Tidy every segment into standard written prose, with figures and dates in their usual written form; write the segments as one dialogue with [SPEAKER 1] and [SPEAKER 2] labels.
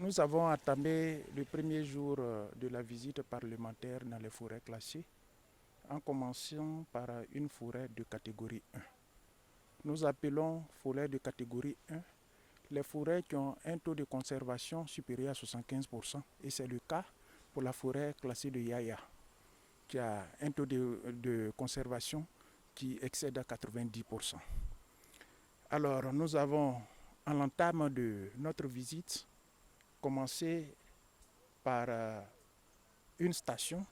[SPEAKER 1] Nous avons entamé le premier jour de la visite parlementaire dans les forêts classées en commençant par une forêt de catégorie 1. Nous appelons forêt de catégorie 1 les forêts qui ont un taux de conservation supérieur à 75%, et c'est le cas pour la forêt classée de Yaya, qui a un taux de conservation qui excède à 90%. Alors nous avons, à l'entame de notre visite, commencé par une station,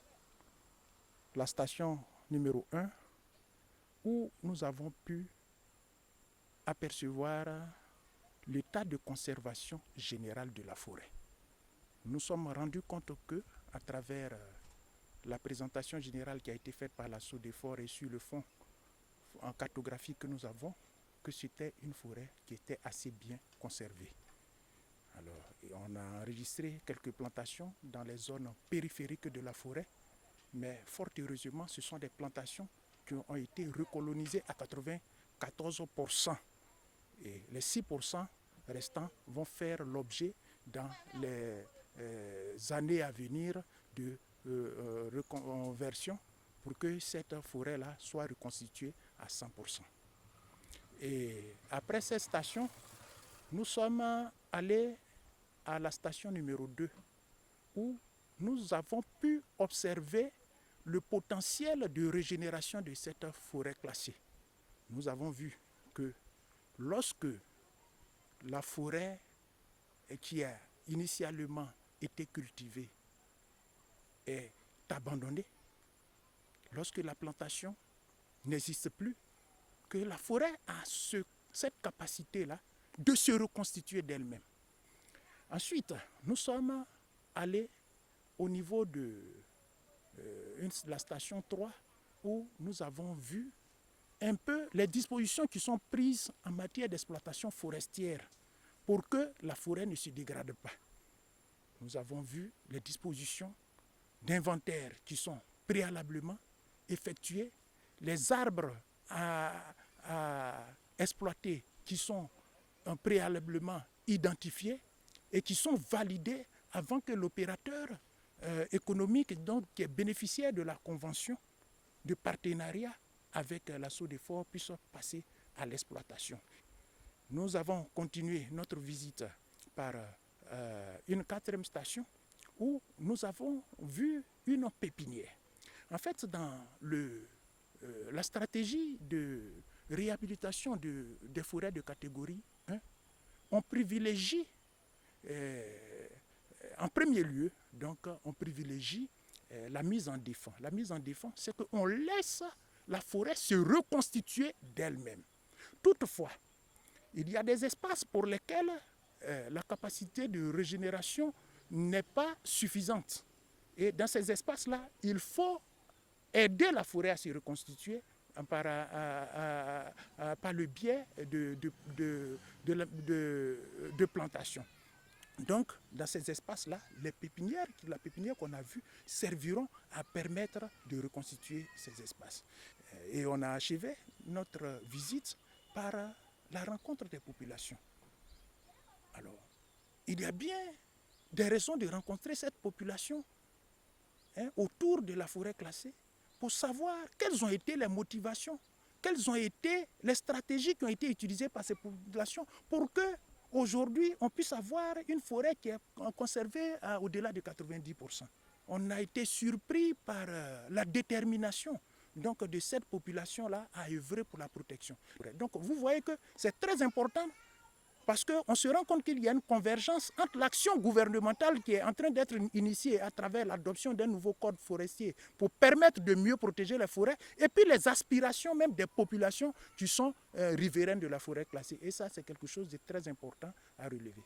[SPEAKER 1] la station numéro 1, où nous avons pu apercevoir l'état de conservation générale de la forêt. Nous sommes rendus compte que, à travers la présentation générale qui a été faite par la SODEFOR et sur le fond en cartographie que nous avons, que c'était une forêt qui était assez bien conservée. Alors, on a enregistré quelques plantations dans les zones périphériques de la forêt, mais fort heureusement, ce sont des plantations qui ont été recolonisées à 94%. Et les 6% restants vont faire l'objet dans les années à venir de reconversion pour que cette forêt-là soit reconstituée à 100%. Et après cette station, nous sommes allés à la station numéro 2 où nous avons pu observer le potentiel de régénération de cette forêt classée. Nous avons vu que lorsque la forêt qui a initialement été cultivée est abandonnée, lorsque la plantation n'existe plus, que la forêt a cette capacité-là de se reconstituer d'elle-même. Ensuite, nous sommes allés au niveau de la station 3 où nous avons vu un peu les dispositions qui sont prises en matière d'exploitation forestière pour que la forêt ne se dégrade pas. Nous avons vu les dispositions d'inventaire qui sont préalablement effectuées, les arbres à exploiter qui sont préalablement identifiés et qui sont validés avant que l'opérateur économique donc, qui est bénéficiaire de la convention de partenariat avec la SODEFOR puisse passer à l'exploitation. Nous avons continué notre visite par une 4e station où nous avons vu une pépinière. En fait, dans la stratégie de réhabilitation des forêts de catégorie 1, on privilégie en premier lieu, donc, on privilégie la mise en défense. La mise en défense, c'est qu'on laisse la forêt se reconstituer d'elle-même. Toutefois, il y a des espaces pour lesquels la capacité de régénération n'est pas suffisante. Et dans ces espaces-là, il faut aider la forêt à se reconstituer par le biais de plantations. Donc, dans ces espaces-là, la pépinière qu'on a vue serviront à permettre de reconstituer ces espaces. Et on a achevé notre visite par la rencontre des populations. Alors, il y a bien des raisons de rencontrer cette population autour de la forêt classée pour savoir quelles ont été les motivations, quelles ont été les stratégies qui ont été utilisées par ces populations pour que aujourd'hui, on puisse avoir une forêt qui est conservée au-delà de 90%. On a été surpris par la détermination donc, de cette population-là à œuvrer pour la protection. Donc vous voyez que c'est très important parce qu'on se rend compte qu'il y a une convergence entre l'action gouvernementale qui est en train d'être initiée à travers l'adoption d'un nouveau code forestier pour permettre de mieux protéger les forêts et puis les aspirations même des populations qui sont riveraines de la forêt classée. Et ça, c'est quelque chose de très important à relever.